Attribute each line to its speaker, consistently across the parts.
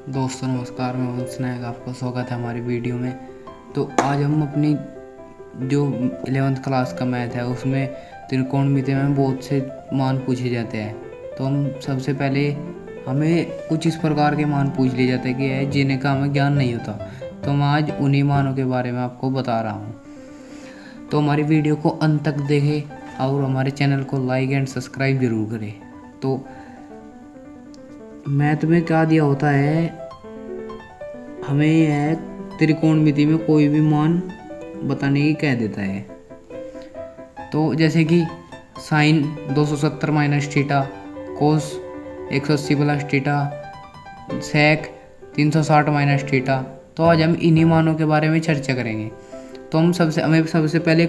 Speaker 1: दोस्तों नमस्कार, मैं वंश नायक, आपका स्वागत है हमारी वीडियो में। तो आज हम अपनी जो 11th क्लास का मैथ है उसमें त्रिकोणमिति में बहुत से मान पूछे जाते हैं। तो हम सबसे पहले हमें कुछ इस प्रकार के मान पूछ लिए जाते हैं कि है जिन्हें का हमें ज्ञान नहीं होता। तो मैं आज उन्हीं मानों के बारे में आपको बता रहा हूँ। तो हमारी वीडियो को अंत तक देखें और हमारे चैनल को लाइक एंड सब्सक्राइब जरूर करें। तो मैथ में क्या दिया होता है, हमें यह त्रिकोणमिति में कोई भी मान बताने की कह देता है। तो जैसे कि साइन 270 माइनस थीटा, कोस 180 प्लस थीटा, सेक 360 माइनस थीटा। तो आज हम इन्हीं मानों के बारे में चर्चा करेंगे। तो हमें सबसे पहले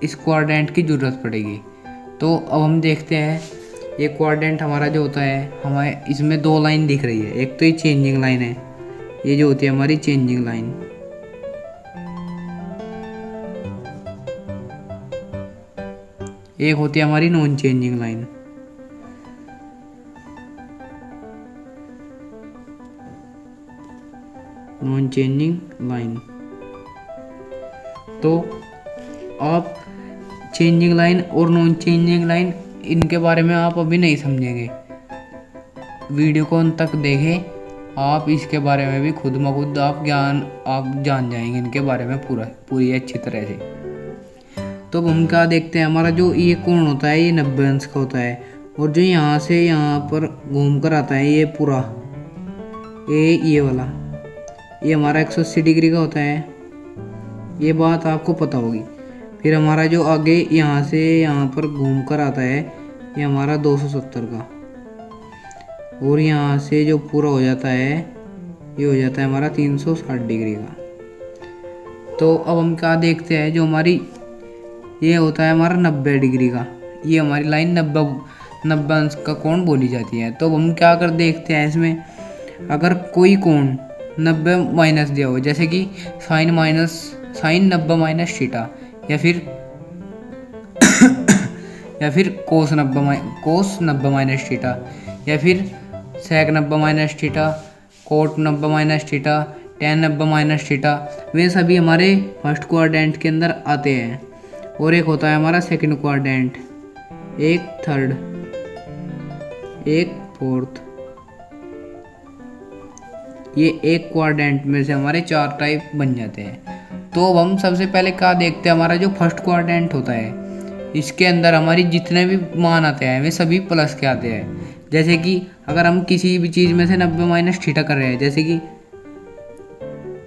Speaker 1: इस क्वाड्रेंट की ज़रूरत पड़ेगी। तो अब हम देखते हैं, ये क्वाड्रेंट हमारा जो होता है, हमें इसमें दो लाइन दिख रही है। एक तो ये चेंजिंग लाइन है, ये जो होती है हमारी चेंजिंग लाइन। एक होती है हमारी non changing line. Non changing line. तो आप चेंजिंग लाइन और नॉन चेंजिंग लाइन, इनके बारे में आप अभी नहीं समझेंगे। वीडियो को अंत तक देखें, आप इसके बारे में भी खुद ब खुद आप जान जाएंगे इनके बारे में पूरी अच्छी तरह से। तो अब हम क्या देखते हैं, हमारा जो ये कोण होता है ये 90 अंश का होता है, और जो यहाँ से यहाँ पर घूम कर आता है ये पूरा ये वाला, ये हमारा 180 डिग्री का होता है। ये बात आपको पता होगी। फिर हमारा जो आगे यहाँ से यहाँ पर घूम कर आता है ये हमारा 270 का, और यहाँ से जो पूरा हो जाता है ये हो जाता है हमारा 360 डिग्री का। तो अब हम क्या देखते हैं, जो हमारी ये होता है हमारा 90 डिग्री का, ये हमारी लाइन 90 अंश का कोण बोली जाती है। तो हम क्या कर देखते हैं, इसमें अगर कोई कोण 90 माइनस दिया हो, जैसे कि साइन 90 माइनस थीटा, या फिर कोस 90 माइनस थीटा, या फिर sec 90 minus theta, cot 90 minus theta, tan 90 minus theta, वे सभी हमारे फर्स्ट क्वाड्रेंट के अंदर आते हैं। और एक होता है हमारा सेकंड क्वाड्रेंट, एक थर्ड, एक फोर्थ। ये एक क्वाड्रेंट में से हमारे 4 टाइप बन जाते हैं। तो अब हम सबसे पहले क्या देखते हैं, हमारा जो फर्स्ट क्वाड्रेंट होता है इसके अंदर हमारी जितने भी मान आते हैं वे सभी प्लस के आते हैं। जैसे कि अगर हम किसी भी चीज़ में से 90 माइनस थीटा कर रहे हैं, जैसे कि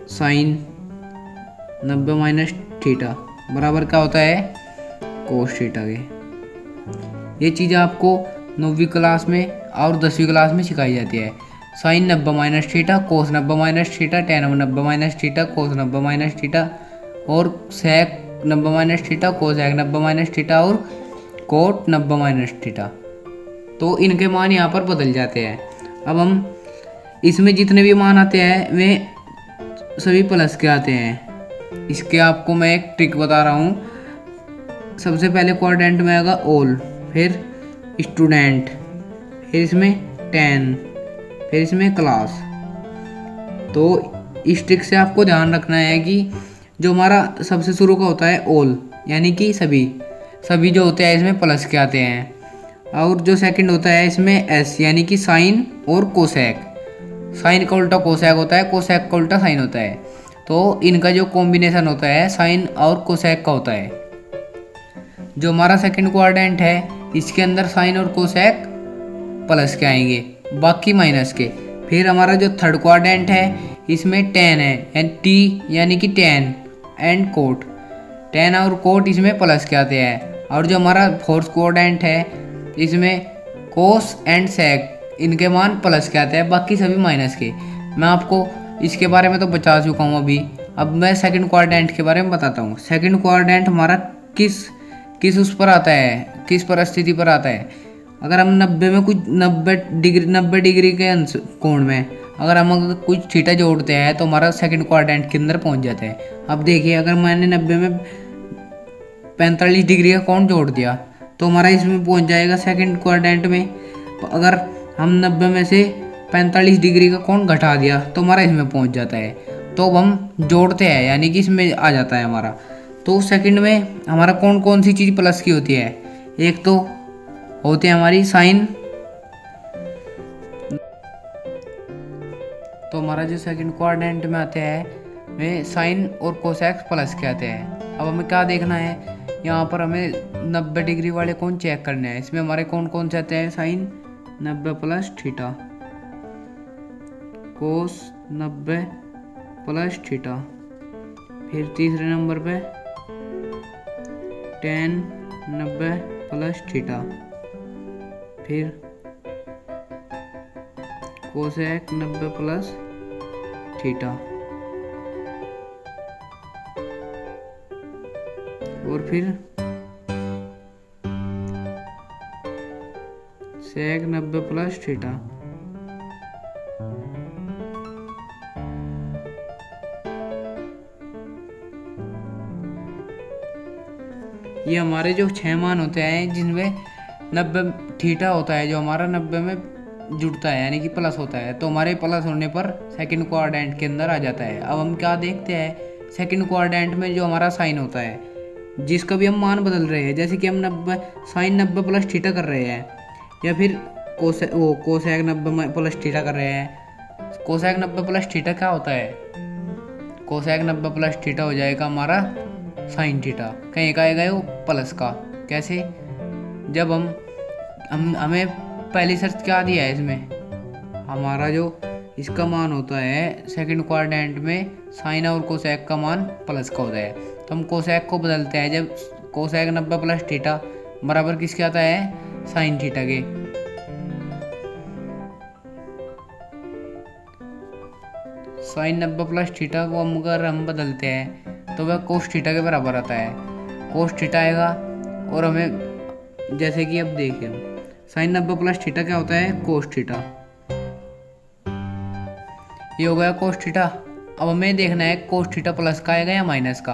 Speaker 1: साइन 90 माइनस थीटा बराबर क्या होता है, कोस थीटा के। ये चीज़ आपको 9वीं क्लास में और 10वीं क्लास में सिखाई जाती है। Sine 90 minus theta, cos 90 minus theta, tan 90 minus theta, cos 90 minus theta, और sec 90 minus theta, cosec 90 minus theta, और कोट 90 माइनस थीटा। तो इनके मान यहाँ पर बदल जाते हैं। अब हम इसमें जितने भी मान आते हैं वे सभी प्लस के आते हैं। इसके आपको मैं एक ट्रिक बता रहा हूँ। सबसे पहले क्वाड्रेंट में आएगा ऑल, फिर स्टूडेंट, फिर इसमें 10, फिर इसमें क्लास। तो इस ट्रिक से आपको ध्यान रखना है कि जो हमारा सबसे शुरू का होता है ऑल, यानी कि सभी जो होते हैं इसमें प्लस के आते हैं। और जो सेकंड होता है इसमें एस, यानी कि साइन और कोसेक। साइन का उल्टा कोसेक होता है, कोसेक का उल्टा साइन होता है। तो इनका जो कॉम्बिनेशन होता है साइन और कोसेक का होता है। जो हमारा सेकंड क्वाड्रेंट है इसके अंदर साइन और कोसेक प्लस के आएंगे, बाकी माइनस के। फिर हमारा जो थर्ड क्वाड्रेंट है इसमें 10 है, एंड टी यानी कि 10 एंड कोट, 10 और कोट इसमें प्लस के आते हैं। और जो हमारा फोर्थ क्वाड्रेंट है इसमें कोस एंड सेक, इनके मान प्लस के आते हैं, बाकी सभी माइनस के। मैं आपको इसके बारे में तो बता चुका हूँ अभी। अब मैं सेकंड क्वाड्रेंट के बारे में बताता हूँ। सेकंड क्वाड्रेंट हमारा किस उस पर आता है, किस परिस्थिति पर आता है। अगर हम 90 डिग्री के कोण में अगर हम कुछ थीटा जोड़ते हैं तो हमारा सेकंड क्वाड्रेंट के अंदर पहुंच जाता है। अब देखिए, अगर मैंने 90 में 45 डिग्री का कोण जोड़ दिया तो हमारा इसमें पहुंच जाएगा सेकंड क्वाड्रेंट में। अगर हम 90 में से 45 डिग्री का कोण घटा दिया तो हमारा इसमें पहुंच जाता है। तो अब हम जोड़ते हैं यानी कि इसमें आ जाता है हमारा। तो सेकंड में हमारा कौन सी चीज़ प्लस की होती है? एक तो होती है हमारी साइन। तो हमारा जो सेकंड क्वाड्रेंट में आते हैं वे साइन और कोसेक प्लस के आते हैं। अब हमें क्या देखना है, यहाँ पर हमें 90 डिग्री वाले कोण चेक करने हैं। इसमें हमारे कौन से आते हैं? Sign 90 plus theta, cos 90 plus theta, फिर तीसरे नंबर पे टेन 90 प्लस थीटा, फिर कोसेक 90 प्लस थीटा, और फिर सेक 90 प्लस थीटा। ये हमारे जो 6 मान होते हैं जिनमें 90 थीटा होता है, जो हमारा 90 में जुड़ता है यानी कि प्लस होता है, तो हमारे प्लस होने पर सेकंड क्वाड्रेंट के अंदर आ जाता है। अब हम क्या देखते हैं, सेकंड क्वाड्रेंट में जो हमारा साइन होता है जिसका भी हम मान बदल रहे हैं, जैसे कि हम 90 साइन 90 प्लस थीटा कर रहे हैं, या फिर कोसेक 90 प्लस थीटा कर रहे हैं। कोसेक 90 प्लस थीटा क्या होता है? कोसेक 90 प्लस थीटा हो जाएगा हमारा साइन थीटा। कहीं का आएगा वो प्लस का। कैसे? जब हम हमें पहली शर्त क्या दिया है इसमें, हमारा जो इसका मान होता है सेकंड क्वाड्रेंट में साइन और कोसेक का मान प्लस का होता है, तो हम कोसेक को बदलते हैं। जब कोसेक 90 प्लस थीटा बराबर किसके आता है? साइन थीटा के। साइन 90 प्लस थीटा को अगर हम बदलते हैं तो वह कोस थीटा के बराबर आता है। कोस थीटा आएगा, और हमें जैसे कि अब देखिए साइन 90 प्लस थीटा क्या होता है? कोस थीटा। ये हो गया कोस थीटा। अब हमें देखना है कोस थीटा प्लस का आएगा या माइनस का।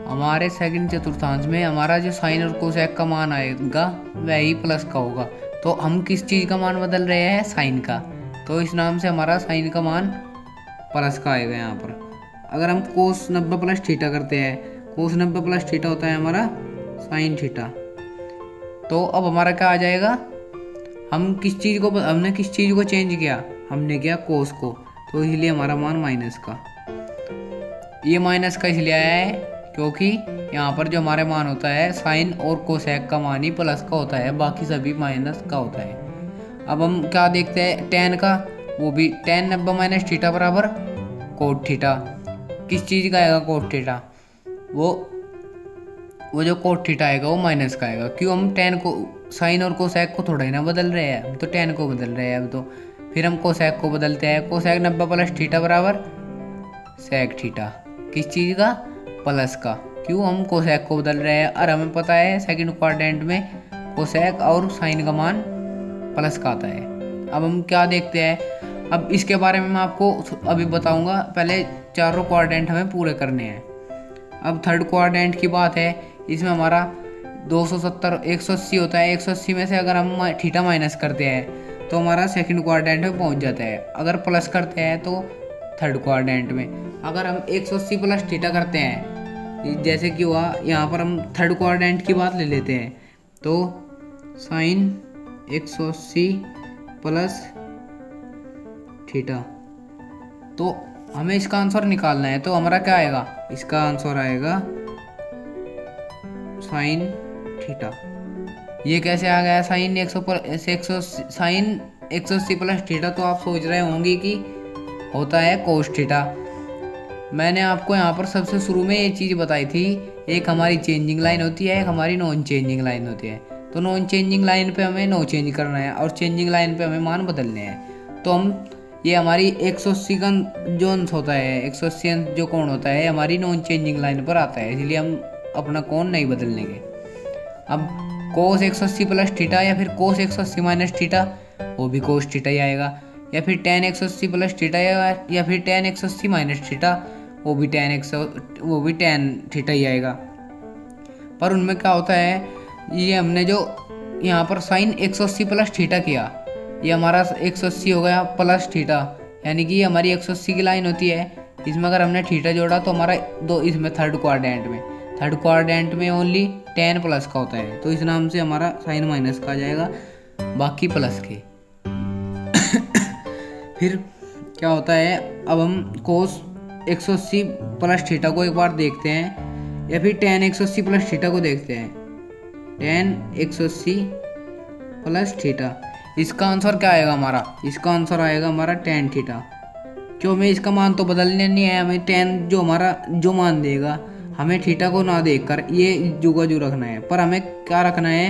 Speaker 1: हमारे सेकंड चतुर्थांश में हमारा जो साइन और कोसेक का मान आएगा वह ही प्लस का होगा। तो हम किस चीज़ का मान बदल रहे हैं? साइन का। तो इस नाम से हमारा साइन का मान प्लस का आएगा यहाँ पर। अगर हम कोस 90 प्लस थीटा करते हैं, कोस 90 प्लस थीटा होता है हमारा साइन थीटा। तो अब हमारा क्या आ जाएगा, हमने किस चीज़ को चेंज किया? हमने किया कोस को, तो इसलिए हमारा मान माइनस का। ये माइनस का इसलिए आया है क्योंकि यहाँ पर जो हमारे मान होता है साइन और कोसेक का मान ही प्लस का होता है, बाकी सभी माइनस का होता है। अब हम क्या देखते हैं टेन का, वो भी टेन 90 माइनस थीटा बराबर कोट थीटा। किस चीज़ का आएगा कोट थीटा? वो जो कोट थीटा आएगा वो माइनस का आएगा। क्यों? हम टेन को साइन और कोसेक को थोड़ा ही ना बदल रहे हैं, हम तो टेन को बदल रहे हैं अब तो। फिर हम कोसेक को बदलते हैं, कोसेक 90 प्लस थीटा बराबर सेक थीटा। किस चीज़ का? प्लस का। क्यों? हम कोसेक को बदल रहे हैं, और हमें पता है सेकंड क्वाड्रेंट में कोसेक और साइन का मान प्लस का आता है। अब हम क्या देखते हैं, अब इसके बारे में मैं आपको अभी बताऊंगा, पहले चारों क्वाड्रेंट हमें पूरे करने हैं। अब थर्ड क्वाड्रेंट की बात है, इसमें हमारा 270 180 होता है। 180 में से अगर हम थीटा माइनस करते हैं तो हमारा सेकंड क्वाड्रेंट में पहुंच जाता है। अगर प्लस करते हैं तो थर्ड क्वाड्रेंट में। अगर हम 180 प्लस थीटा करते हैं, जैसे कि हुआ यहाँ पर, हम थर्ड क्वाड्रेंट की बात ले लेते हैं, तो साइन 180 प्लस थीटा, तो हमें इसका आंसर निकालना है। तो हमारा क्या आएगा? इसका आंसर आएगा साइन थीटा। ये कैसे आ गया साइन 180 प्लस थीटा? तो आप सोच रहे होंगे कि होता है कोस थीटा। मैंने आपको यहाँ पर सबसे शुरू में ये चीज़ बताई थी, एक हमारी चेंजिंग लाइन होती है, एक हमारी नॉन चेंजिंग लाइन होती है। तो नॉन चेंजिंग लाइन पे हमें नो चेंज करना है और चेंजिंग लाइन पे हमें मान बदलने हैं। तो हम ये हमारी 180 का जो अंश होता है, 180 अंश जो कोण होता है हमारी नॉन चेंजिंग लाइन पर आता है, इसलिए हम अपना कोण नहीं बदल लेंगे। अब कोस 180 प्लस थीटा या फिर कोस 180 माइनस थीटा, वो भी कोस थीटा ही आएगा, या फिर टेन 180 प्लस थीटा या फिर टेन 180 माइनस थीटा, वो भी टेन थीटा ही आएगा। पर उनमें क्या होता है, ये हमने जो यहाँ पर साइन 180 प्लस थीटा किया, ये हमारा 180 हो गया प्लस थीटा, यानी कि ये हमारी 180 की लाइन होती है। इसमें अगर हमने थीटा जोड़ा तो हमारा दो इसमें थर्ड क्वाड्रेंट में ओनली tan प्लस का होता है, तो इस नाम से हमारा साइन माइनस का आ जाएगा, बाकी प्लस के। फिर क्या होता है, अब हम कोस 180 प्लस थीटा को एक बार देखते हैं, या फिर tan 180 प्लस थीटा को देखते हैं। tan 180 प्लस थीटा, इसका आंसर क्या आएगा हमारा, इसका आंसर आएगा हमारा tan थीटा। क्यों, हमें इसका मान तो बदलने नहीं है, हमें tan जो हमारा जो मान देगा, हमें थीटा को ना देखकर ये जुगा जू रखना है, पर हमें क्या रखना है,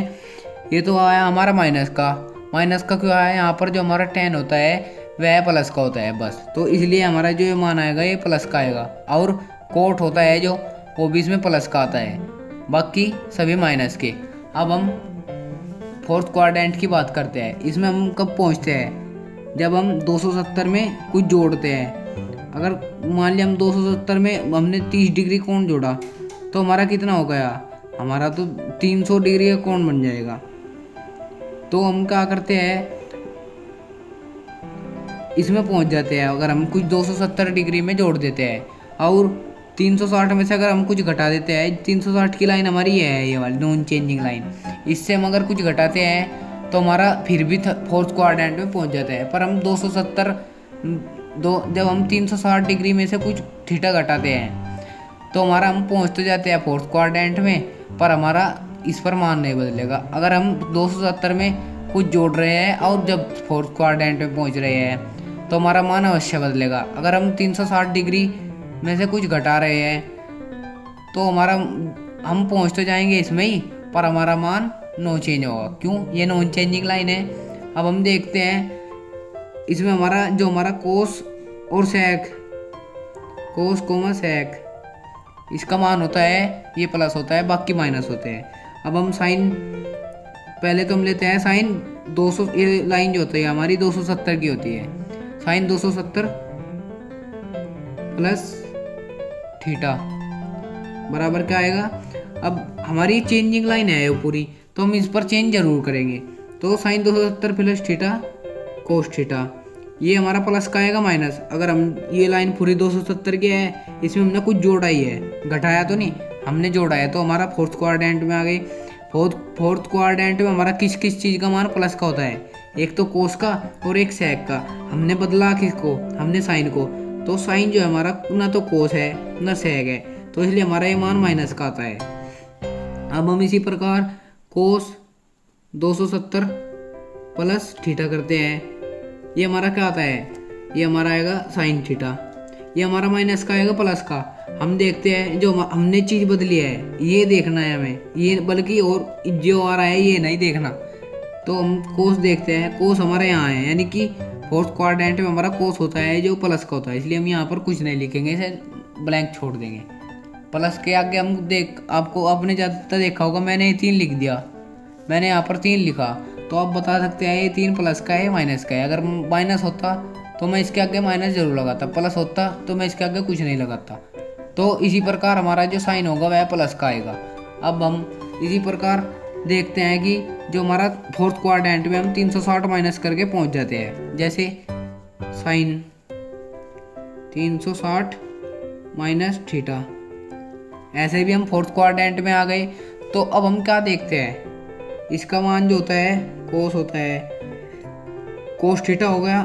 Speaker 1: ये तो आया हमारा माइनस का क्यों आया, यहाँ पर जो हमारा tan होता है वह प्लस का होता है बस, तो इसलिए हमारा जो ये मान आएगा ये प्लस का आएगा, और कोट होता है जो वो भी इसमें प्लस का आता है, बाकी सभी माइनस के। अब हम फोर्थ क्वाड्रेंट की बात करते हैं। इसमें हम कब पहुंचते हैं, जब हम 270 में कुछ जोड़ते हैं। अगर मान लिया हम 270 में हमने 30 डिग्री कोण जोड़ा, तो हमारा कितना हो गया, हमारा तो 300 डिग्री का कोण बन जाएगा। तो हम क्या करते हैं, इसमें पहुंच जाते हैं। अगर हम कुछ 270 डिग्री में जोड़ देते हैं और 360 में से अगर हम कुछ घटा देते हैं, 360 की लाइन हमारी ये वाली नॉन चेंजिंग लाइन, इससे हम अगर कुछ घटाते हैं तो हमारा फिर भी फोर्थ क्वाड्रेंट में पहुंच जाता है। पर हम 270 जब हम 360 डिग्री में से कुछ थीटा घटाते हैं तो हमारा हम पहुंच तो जाते हैं फोर्थ क्वाड्रेंट में, पर हमारा इस पर मान नहीं बदलेगा। अगर हम 270 में कुछ जोड़ रहे हैं और जब फोर्थ क्वाड्रेंट में पहुंच रहे हैं तो हमारा मान अवश्य बदलेगा। अगर हम 360 डिग्री में से कुछ घटा रहे हैं तो हमारा हम पहुंच तो जाएंगे इसमें ही, पर हमारा मान नो चेंज होगा। क्यों, ये नॉन चेंजिंग लाइन है। अब हम देखते हैं इसमें हमारा जो हमारा कोस और सेक, कोस कोमा सेक, इसका मान होता है ये प्लस होता है, बाकी माइनस होते हैं। अब हम साइन पहले तो हम लेते हैं साइन 200, ये लाइन जो होती है हमारी 270 की होती है। साइन 270 प्लस थीटा बराबर क्या आएगा। अब हमारी चेंजिंग लाइन है वो पूरी, तो हम इस पर चेंज जरूर करेंगे। तो sine 270 plus theta cos theta, ये हमारा प्लस का आएगा माइनस। अगर हम ये लाइन पूरी 270 की है, इसमें हमने कुछ जोड़ा ही है, घटाया तो नहीं, हमने जोड़ा है, तो हमारा फोर्थ क्वाड्रेंट में आ गई। फोर्थ क्वाड्रेंट में हमारा किस किस चीज़ का मान प्लस का होता है, एक तो कोस का और एक सेक का। हमने बदला किसको, हमने साइन को, तो साइन जो है हमारा ना तो कोस है ना सेक है, तो इसलिए हमारा ये मान माइनस का आता है। अब हम इसी प्रकार कोस 270 प्लस थीटा करते हैं, ये हमारा क्या आता है, ये हमारा आएगा साइन थीटा, ये हमारा माइनस का आएगा प्लस का। हम देखते हैं जो हमने चीज़ बदली है ये देखना है हमें, ये बल्कि और जो आ रहा है ये नहीं देखना। तो हम कोस देखते हैं, कोस हमारे यहाँ है, यानी कि फोर्थ क्वाड्रेंट में हमारा कोस होता है जो प्लस का होता है, इसलिए हम यहाँ पर कुछ नहीं लिखेंगे, इसे ब्लैंक छोड़ देंगे। प्लस के आगे हम आपको आपने ज़्यादातर देखा होगा, मैंने ये 3 लिख दिया, मैंने यहाँ पर 3 लिखा, तो आप बता सकते हैं ये 3 प्लस का है माइनस का है। अगर माइनस होता तो मैं इसके आगे माइनस जरूर लगाता, प्लस होता तो मैं इसके आगे कुछ नहीं लगाता। तो इसी प्रकार हमारा जो साइन होगा वह प्लस का आएगा। अब हम इसी प्रकार देखते हैं कि जो हमारा फोर्थ क्वाड्रेंट में हम 360 माइनस करके पहुंच जाते हैं, जैसे साइन 360 माइनस थीटा, ऐसे भी हम फोर्थ क्वाड्रेंट में आ गए। तो अब हम क्या देखते हैं, इसका मान जो होता है कोस होता है, कोस थीटा हो गया,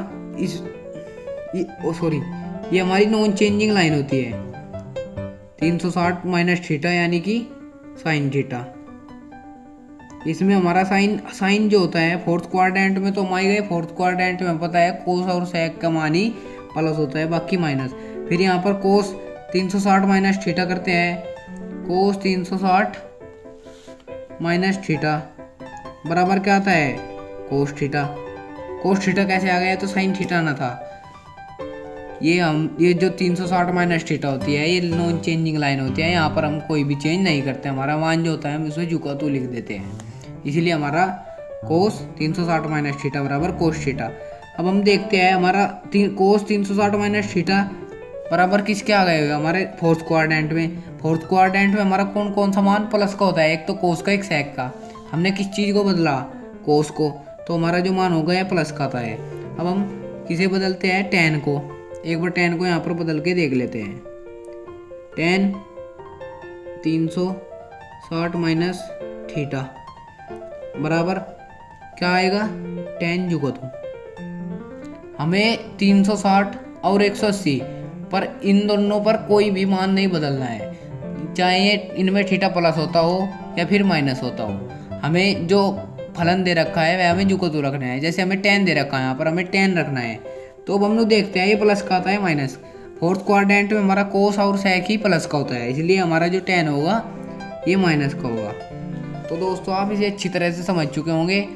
Speaker 1: ये हमारी नॉन चेंजिंग लाइन होती है 360 माइनस थीटा, यानी कि साइन थीटा। इसमें हमारा साइन जो होता है फोर्थ क्वाड्रेंट में, तो हम आए गए फोर्थ क्वाड्रेंट में पता है कोस और सेक का मान ही प्लस होता है, बाकी माइनस। फिर यहाँ पर कोस 360 माइनस थीटा करते हैं, कोस 360 माइनस थीटा बराबर क्या आता है, कोस थीटा। कोस थीटा कैसे आ गया, तो साइन थीटा ना था। ये जो 360 माइनस थीटा होती है ये नॉन चेंजिंग लाइन होती है, यहाँ पर हम कोई भी चेंज नहीं करते, हमारा मान जो होता है हम उसमें झुका तो लिख देते हैं, इसीलिए हमारा कोस 360 माइनस थीटा बराबर कोस थीटा। अब हम देखते हैं हमारा कोस 360 माइनस थीटा बराबर किसके आ गए, हमारे फोर्थ क्वाड्रेंट में। फोर्थ क्वाड्रेंट में हमारा कौन सा मान प्लस का होता है, एक तो कोस का एक सेक का। हमने किस चीज़ को बदला, कोस को, तो हमारा जो मान होगा यह प्लस का आता है। अब हम किसे बदलते हैं, टेन को। एक बार टेन को यहाँ पर बदल के देख लेते हैं। टेन 360 माइनस थीटा बराबर क्या आएगा, टेन जुगो तो हमें 360 और 180 पर इन दोनों पर कोई भी मान नहीं बदलना है, चाहे इनमें थीटा प्लस होता हो या फिर माइनस होता हो। हमें जो फलन दे रखा है वह हमें जुगो तो रखना है। जैसे हमें 10 दे रखा है, यहाँ पर हमें 10 रखना है। तो अब हम लोग देखते हैं ये प्लस का आता है माइनस। फोर्थ क्वाड्रेंट में हमारा कोस और सेक ही प्लस का होता है, इसलिए हमारा जो 10 होगा ये माइनस का होगा। तो दोस्तों आप इसे अच्छी तरह से समझ चुके होंगे।